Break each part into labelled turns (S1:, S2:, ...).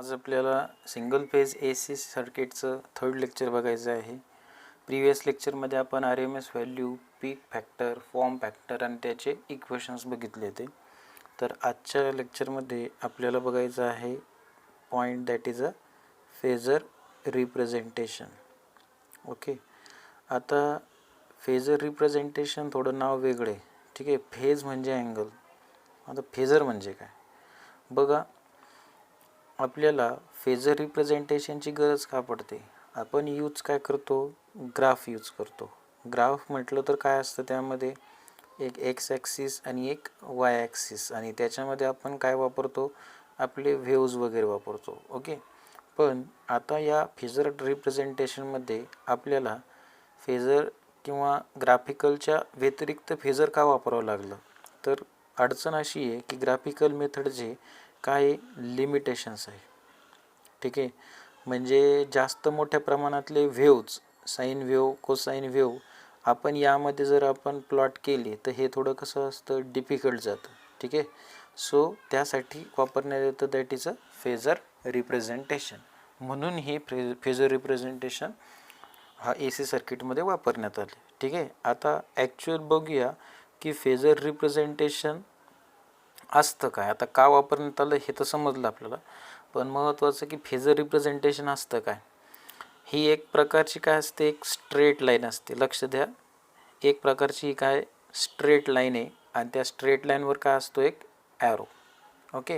S1: आज आपल्याला single phase AC सर्किटचं थर्ड लेक्चर बघायचं आहे. प्रिवियस लेक्चरमध्ये आपण RMS value, peak factor, form factor आणि त्याचे इक्वेशन्स बघितले होते. तर आजच्या लेक्चरमध्ये आपल्याला बघायचं आहे point that is a phasor representation. Okay, आता फेजर रिप्रेझेंटेशन थोडं नाव वेगळं आहे. ठीक आहे, फेज म्हणजे अँगल. आता फेजर म्हणजे काय बघा. आपल्याला फेजर रिप्रेझेंटेशनची गरज का पडते? आपण यूज काय करतो? ग्राफ यूज करतो. ग्राफ म्हटलं तर काय असतं, त्यामध्ये एक एक्स ॲक्सिस आणि एक वाय ॲक्सिस, आणि त्याच्यामध्ये आपण काय वापरतो? आपले व्हेव्ज वगैरे वापरतो. ओके, पण आता या फेजर रिप्रेझेंटेशनमध्ये आपल्याला फेजर किंवा ग्राफिकलच्या व्यतिरिक्त फेजर का वापरावं लागलं? तर अडचण अशी आहे की ग्राफिकल मेथडचे काय लिमिटेशन्स आहे. ठीक आहे, म्हणजे जास्त मोठ्या प्रमाणातले waves, sine wave, cosine wave आपण यामध्ये जर आपण प्लॉट केले तर हे थोडं कसं असतं, डिफिकल्ट जातं. ठीक आहे, सो त्यासाठी वापरण्यात येतं that is a phasor representation. म्हणून हे फेजर रिप्रेझेंटेशन हा AC सर्किटमध्ये वापरण्यात आले. ठीक आहे, आता ॲक्च्युअल बघूया की फेजर रिप्रेझेंटेशन असतं काय. आता का वापरण्यात आलं हे तर समजलं आपल्याला, पण महत्त्वाचं की फेजर रिप्रेझेंटेशन असतं काय. ही एक प्रकारची काय असते, एक स्ट्रेट लाईन असते. लक्ष द्या, एक प्रकारची काय स्ट्रेट लाईन आहे, आणि त्या स्ट्रेट लाईनवर काय असतो, एक ॲरो. ओके,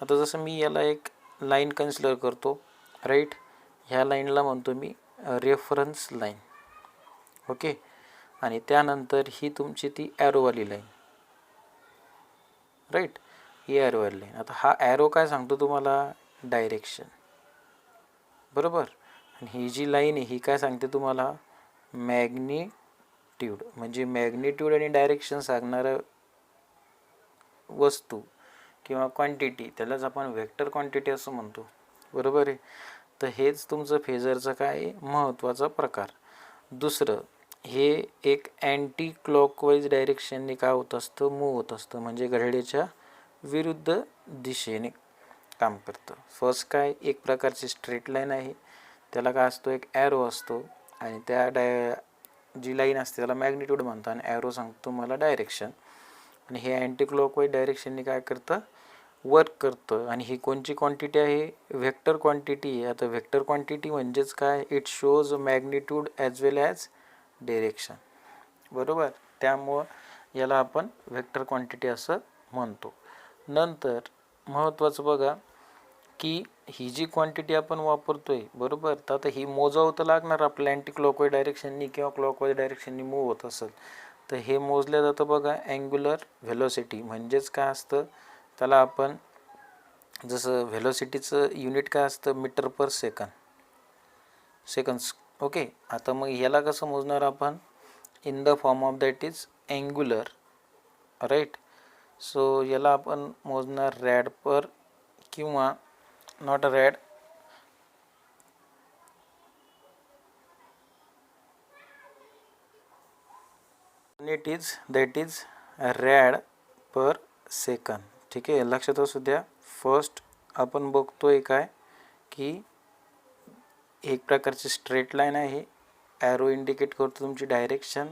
S1: आता जसं मी याला एक लाईन कन्सिडर करतो, राईट. ह्या लाईनला म्हणतो मी रेफरन्स लाईन. ओके, आणि त्यानंतर ही तुमची ती ॲरोवाली लाईन, राईट. ही ॲरोवाली लाईन. आता हा ॲरो काय सांगतो तुम्हाला? डायरेक्शन, बरोबर. आणि ही जी लाईन आहे ही काय सांगते तुम्हाला? मॅग्निट्यूड. म्हणजे मॅग्निट्यूड आणि डायरेक्शन सांगणारं वस्तू किंवा क्वांटिटी, त्यालाच आपण व्हेक्टर क्वांटिटी असं म्हणतो, बरोबर आहे. तर हेच तुमचं फेजरचं काय आहे, महत्त्वाचा प्रकार. दुसरं, हे एक अँटी क्लॉकवाईज डायरेक्शनने काय होत असतं, मूव्ह होत असतं, म्हणजे घड्याळाच्या विरुद्ध दिशेने काम करतं. फर्स्ट काय, एक प्रकारची स्ट्रेट लाईन आहे, त्याला काय असतो, एक ॲरो असतो, आणि त्या जी लाईन असते त्याला मॅग्निट्यूड म्हणतात, आणि ॲरो सांगतो मला डायरेक्शन. आणि हे अँटी क्लॉकवाईज डायरेक्शनने काय करतं, वर्क करतं. आणि ही कोणची क्वांटिटी आहे? व्हेक्टर क्वांटिटी आहे. आता व्हेक्टर क्वांटिटी म्हणजेच काय, it shows magnitude as well as direction, बरोबर. त्यामुळं याला आपण व्हेक्टर क्वांटिटी असं म्हणतो. नंतर महत्त्वाचं बघा की ही जी क्वांटिटी आपण वापरतोय, बरोबर, तर आता ही मोजावं तर लागणार आपल्या अँटी क्लॉकवाईज डायरेक्शननी किंवा क्लॉकवाईज डायरेक्शननी मूव्ह होत असेल तर हे मोजलं जातं बघा अँग्युलर व्हेलॉसिटी. म्हणजेच काय असतं, त्याला आपण जसं व्हेलॉसिटीचं युनिट काय असतं, मीटर पर सेकंड्स. ओके, आता मग ह्याला कसं मोजणार आपण? In the form of that is angular, right. So याला आपण मोजणार रॅड पर, किंवा not a rad, unit is that is rad per second. ठीक आहे, लक्षात असू द्या. फर्स्ट आपण बघतोय काय की एक प्रकारची स्ट्रेट लाईन आहे, ॲरो इंडिकेट करतो तुमची डायरेक्शन,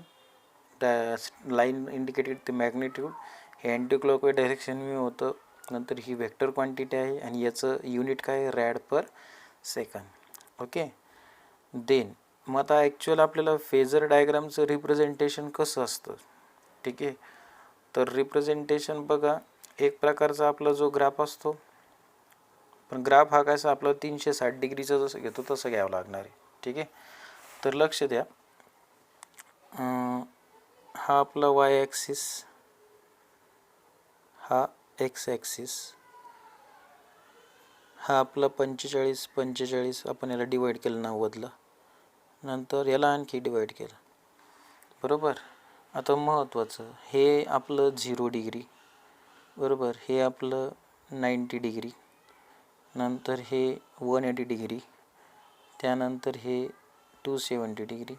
S1: लाईन इंडिकेट करते मॅग्निट्यूड, हे अँटी क्लॉकवाईज डायरेक्शन मी होतं. नंतर ही व्हेक्टर क्वांटिटी आहे, आणि याचं युनिट काय, RAD per second. Okay, then मग आता ॲक्च्युअल आपल्याला फेजर डायग्रामचं रिप्रेझेंटेशन कसं असतं? ठीक आहे, तर रिप्रेझेंटेशन बघा, एक प्रकारचा आपला जो ग्राफ असतो, पण ग्राफ हा कसा आपला 360 डिग्रीचा जसं घेतो तसं घ्यावं लागणार आहे. ठीक आहे, तर लक्ष द्या, हा आपला वाय ॲक्सिस, हा एक्स ॲक्सिस, हा आपला 45 आपण याला डिवाईड केलं 90ला, नंतर याला आणखी डिवाईड केलं, बरोबर. आता महत्त्वाचं, हे आपलं 0 डिग्री, बरोबर, हे आपलं 90 डिग्री, नंतर हे 180 डिग्री, त्यानंतर हे 270 डिग्री,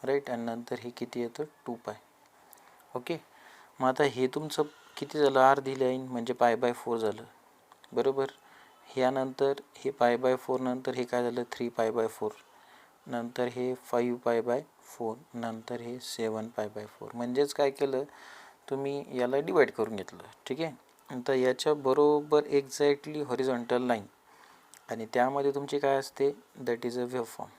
S1: राईट, आणि नंतर हे किती येतं, 2π. ओके, मग आता हे तुमचं किती झालं, अर्धी लाईन म्हणजे π/4 झालं, बरोबर. ह्यानंतर हे π/4 नंतर हे काय झालं 3π/4 नंतर हे 5π/4 नंतर हे 7π/4 म्हणजेच काय केलं तुम्ही याला डिवाइड करून घेतलं. ठीक आहे. नंतर याच्या बरोबर एक्झॅक्टली हॉरिझॉन्टल लाईन आणि त्यामध्ये तुमची काय असते दॅट इज अ वेव्हफॉर्म.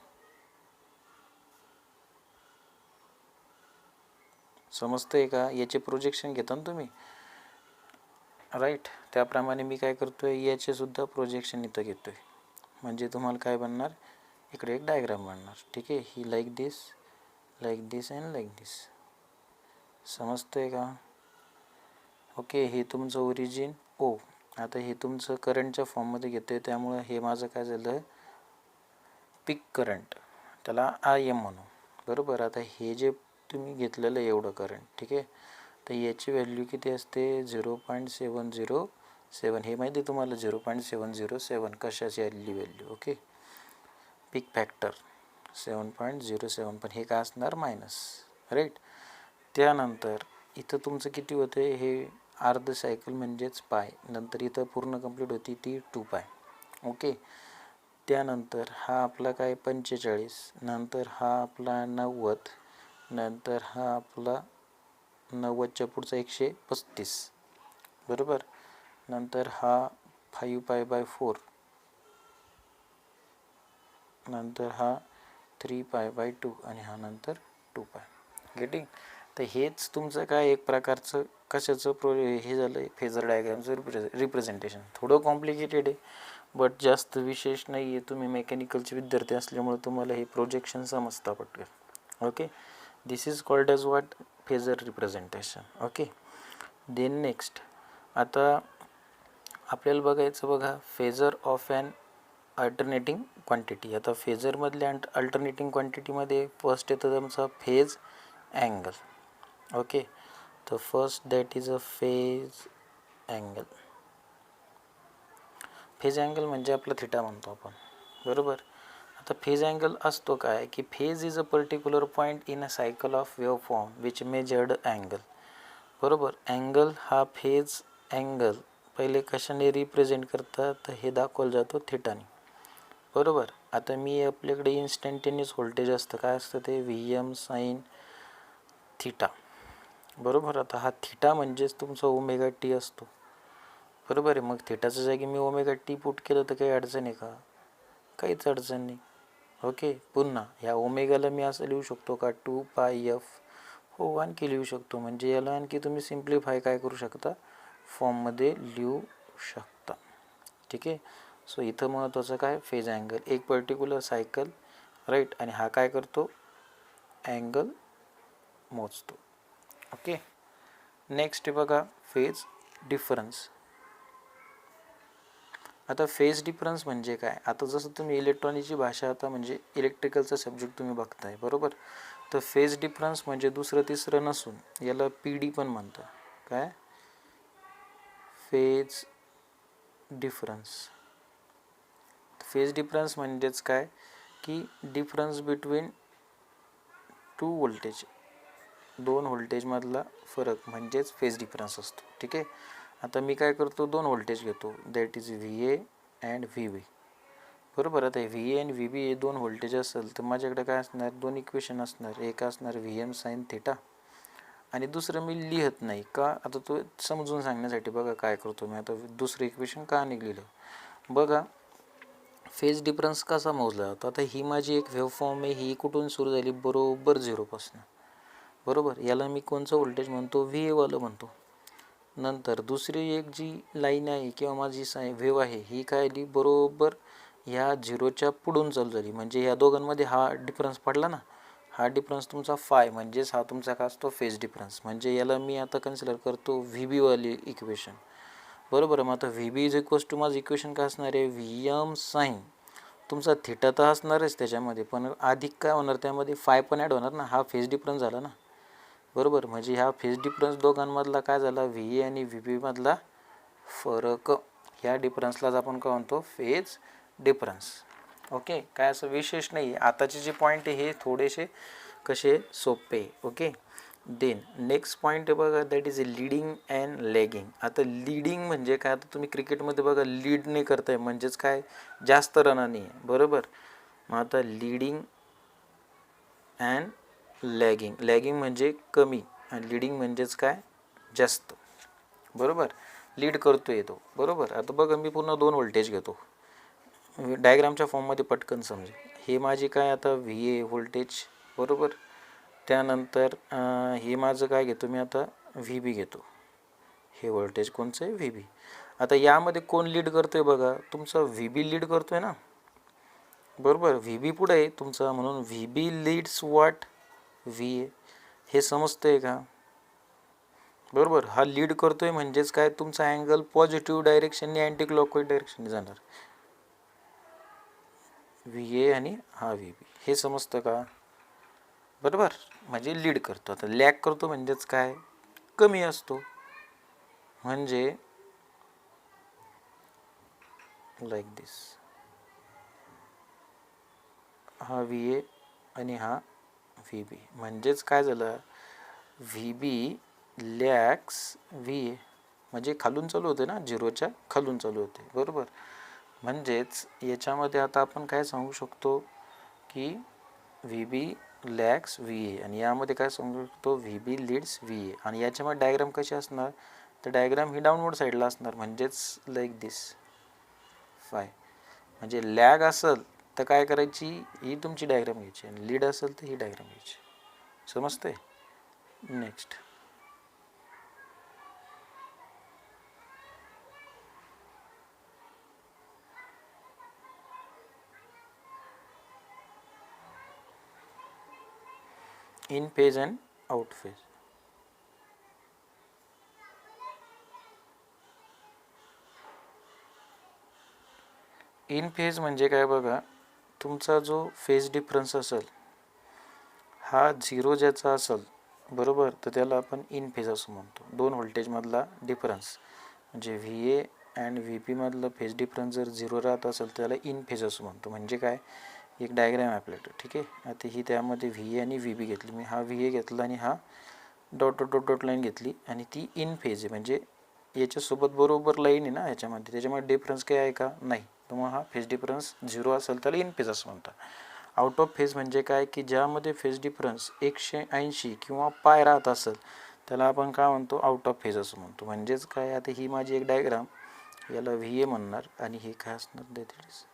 S1: समजतंय का? याचे प्रोजेक्शन घेता ना तुम्ही राईट. त्याप्रमाणे मी काय करतोय याचे सुद्धा प्रोजेक्शन इथं घेतोय म्हणजे तुम्हाला काय बनणार इकडे एक डायग्राम बनणार. ठीक आहे. ही लाईक दिस अँड लाईक दिस. समजतंय का? ओके. हे तुमचं ओरिजिन ओ. आता हे तुमचं करंटच्या फॉर्ममध्ये घेतोय त्यामुळं हे माझं काय झालं पीक करंट, त्याला IM म्हणू. बरोबर. आता हे जे तुम्ही घेतलेलं आहे एवढं करंट, ठीक आहे, तर याची व्हॅल्यू किती असते 0.707. हे माहिती आहे तुम्हाला 0.707 कशाची आलेली व्हॅल्यू. ओके. पीक फॅक्टर 7.07 पण हे काय असणार मायनस राईट. त्यानंतर इथं तुमचं किती होतं हे अर्ध सायकल म्हणजेच पाय. नंतर इथं पूर्ण कंप्लीट होती ती 2π. ओके. त्यानंतर हा आपला काय 45 नंतर हा आपला 90 नंतर हा आपला 90च्या पुढचा 135 बरोबर. नंतर हा 5π/4 नंतर हा 3π/2 आणि हा नंतर 2π. गेटिंग. तर हेच तुमचं काय एक प्रकारचं कशाचं हे झालं आहे फेजर डायग्रामचं रिप्रेझेंटेशन. थोडं कॉम्प्लिकेटेड आहे बट जास्त विशेष नाही आहे. तुम्ही मेकॅनिकलचे विद्यार्थी असल्यामुळे तुम्हाला हे प्रोजेक्शन समजता पटकन. Okay. This is called as what phasor representation. Okay. Then next आता आपल्याला बघायचं बघा phasor of an alternating quantity. आता फेजरमधल्या अल्टरनेटिंग क्वांटिटीमध्ये फर्स्ट येतं तुमचा फेज अँगल. ओके. तर first that is a phase angle. Phase angle म्हणजे आपला थिटा म्हणतो आपण. बरोबर. आता फेज अँगल असतो काय की phase is a particular point in a cycle of wave form which measured angle. बरोबर. अँगल हा फेज अँगल पहिले कशाने रिप्रेझेंट करतात तर हे दाखवलं जातो थिटाने. बरोबर. आता मी आपल्याकडे इन्स्टंटेनियस व्होल्टेज असतं काय असतं ते VM साईन थिटा. बरोबर. आता हा थिटा म्हणजेच तुमचा ω असतो. बरोबर आहे. मग थिटाच्या जागी मी ω पुट केलं तर काही अडचण आहे का? काहीच अडचण नाही. ओके. पुन्हा ह्या ओमेगाला मी असं लिहू शकतो का 2πf. हो आणखी लिहू शकतो म्हणजे याला आणखी तुम्ही सिम्प्लिफाय काय करू शकता फॉर्ममध्ये लिहू शकता. ठीक आहे. सो इथं महत्त्वाचं काय फेज अँगल एक पर्टिक्युलर सायकल राईट आणि हा काय करतो अँगल मोजतो. ओके. नेक्स्ट बघा फेज डिफरन्स. आता फेज डिफरन्स म्हणजे काय. आता जसं तुम्ही इलेक्ट्रॉनिकची भाषा आता म्हणजे इलेक्ट्रिकलचा सब्जेक्ट तुम्ही बघताय बरोबर. तर फेज डिफरन्स म्हणजे दुसरं तिसरं नसून याला PD पण म्हणतात. काय फेज डिफरन्स. फेज डिफरन्स म्हणजेच काय की डिफरन्स बिटवीन टू व्होल्टेज दोन व्होल्टेजमधला फरक म्हणजेच फेज डिफरन्स असतो. ठीक आहे. आता मी काय करतो 2 व्होल्टेज घेतो that is VA and VB. बरोबर. आता VA आणि VB हे 2 व्होल्टेज असेल तर माझ्याकडे काय असणार 2 इक्वेशन असणार. एक असणार VM साईन थिटा आणि दुसरं मी लिहत नाही का आता तो समजून सांगण्यासाठी बघा काय करतो मी आता दुसरं इक्वेशन का निघलेलं बघा. फेज डिफरन्स कसा मोजला जातो. आता ही माझी एक वेव्ह फॉर्म आहे. ही कुठून सुरू झाली बरोबर 0पासून. बरोबर. याला मी कोणचं व्होल्टेज म्हणतो VA वालं म्हणतो. नंतर दुसरी एक जी लाईन आहे किंवा माझी वेव्ह आहे ही काय आली बरोबर ह्या 0च्या पुढून चालू झाली म्हणजे ह्या दोघांमध्ये हा डिफरन्स पडला ना. हा डिफरन्स तुमचा फाय म्हणजेच हा तुमचा काय असतो फेज डिफरन्स. म्हणजे याला मी आता कन्सिडर करतो VB वाली इक्वेशन. बरोबर. मग आता VB इज इक्वल्स टू माझं इक्वेशन काय असणार आहे VM साईन तुमचा थिटा तर असणारच त्याच्यामध्ये पण अधिक काय होणार त्यामध्ये फाय पण ॲड होणार ना. हा फेज डिफरन्स झाला ना. बरोबर. म्हणजे ह्या फेज डिफरन्स दोघांमधला काय झाला VA आणि VB मधला फरक. ह्या डिफरन्सलाच आपण काय म्हणतो फेज डिफरन्स. ओके. काय असं विशेष नाही. आताचे जे पॉईंट आहे हे थोडेसे कसे सोपे. ओके. देन नेक्स्ट पॉईंट आहे बघा, that is leading and lagging. आता लीडिंग म्हणजे काय, आता तुम्ही क्रिकेटमध्ये बघा लीड नाही करताय म्हणजेच काय, जास्त रनाने आहे, बरोबर. मग आता लीडिंग अँड लॅगिंग, लॅगिंग म्हणजे कमी आणि लीडिंग म्हणजेच काय, जास्त, बरोबर. लीड करतोय तो, बरोबर. आता बघा मी पुन्हा 2 व्होल्टेज घेतो डायग्रामच्या फॉर्ममध्ये पटकन समजेल. हे माझी काय आता व्ही ए व्होल्टेज, बरोबर. त्यानंतर हे माझं काय घेतो मी आता, व्ही बी घेतो. हे व्होल्टेज कोणचं आहे, व्ही बी. आता यामध्ये कोण लीड करतोय बघा, तुमचा व्ही बी लीड करतोय ना, बरोबर. व्ही बी पुढे आहे तुमचा, म्हणून V B leads what, V A. हे समजतंय का, बरोबर. हा लीड करतोय म्हणजेच काय, तुमचा अँगल पॉझिटिव्ह डायरेक्शनने अँटी क्लॉकवाईज डायरेक्शनने जाणार, व्ही ए आणि हा व्ही बी. हे समजतं का, बरोबर. म्हणजे लीड करतो. आता लॅग करतो म्हणजेच काय, कमी असतो, म्हणजे लाईक दिस. हा व्ही ए आणि हा व्ही बी, म्हणजेच काय झालं, व्ही बी लॅग्स व्ही ए, म्हणजे खालून चालू होते ना, 0च्या खालून चालू होते, बरोबर. म्हणजेच याच्यामध्ये आता आपण काय सांगू शकतो की व्ही बी लॅग्स व्ही ए, आणि यामध्ये काय सांगू शकतो, V B leads V A. आणि याच्यामध्ये डायग्राम कशी असणार, तर डायग्राम ही डाऊनवर्ड साईडला असणार, म्हणजेच लाईक दिस फाय. म्हणजे लॅग असेल तर काय करायची, ही तुमची डायग्राम घ्यायची, आणि लीड असेल तर ही डायग्राम घ्यायची. समजते. Next, in phase and out phase. In phase म्हणजे काय बघा, तुमचा जो फेज डिफरन्स असेल हा 0 ज्याचा असेल, बरोबर, तर त्याला आपण इन फेज असं म्हणतो. 2 व्होल्टेजमधला डिफरन्स म्हणजे व्ही ए अँड व्ही पीमधलं फेज डिफरन्स जर 0 राहत असेल तर त्याला इन फेज असं म्हणतो. म्हणजे काय, एक डायग्राम आहे आपल्याकडे, ठीक आहे. आता ही त्यामध्ये व्ही ए आणि व्ही बी घेतली मी, हा व्ही ए घेतला आणि हा dot dot dot dot line घेतली, आणि ती इन फेज आहे, म्हणजे याच्यासोबत बरोबर लाईन आहे ना याच्यामध्ये, त्याच्यामध्ये डिफरन्स काय आहे का, नाही. तर मग हा फेज डिफरन्स 0 असेल त्याला इन फेज असं म्हणतात. आउट ऑफ फेज म्हणजे काय, की ज्यामध्ये फेज डिफरन्स 180 किंवा पाय राहत असेल त्याला आपण काय म्हणतो, आउट ऑफ फेज असं म्हणतो. म्हणजेच काय, आता ही माझी एक डायग्राम, याला व्ही ए म्हणणार आणि हे काय असणार,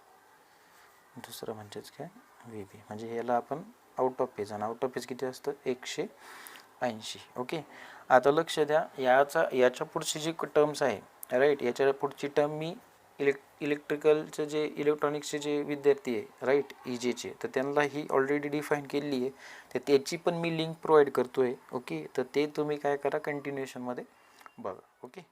S1: दुसरं म्हणजेच काय, व्ही बी. म्हणजे याला आपण आउट ऑफ फेज, आणि आउट ऑफ फेज किती असतं, 180. ओके. आता लक्ष द्या, याच्या पुढची जी टर्म्स आहे, राईट, याच्या पुढची टर्म मी इलेक्ट्रिकलचे जे इलेक्ट्रॉनिक्सचे जे विद्यार्थी आहे, राईट, इजेचे, तर त्यांना ही ऑलरेडी डिफाईन केली आहे, तर त्याची पण मी लिंक प्रोव्हाइड करतो आहे. ओके. तर ते तुम्ही काय करा, कंटिन्युएशनमध्ये बघा. ओके.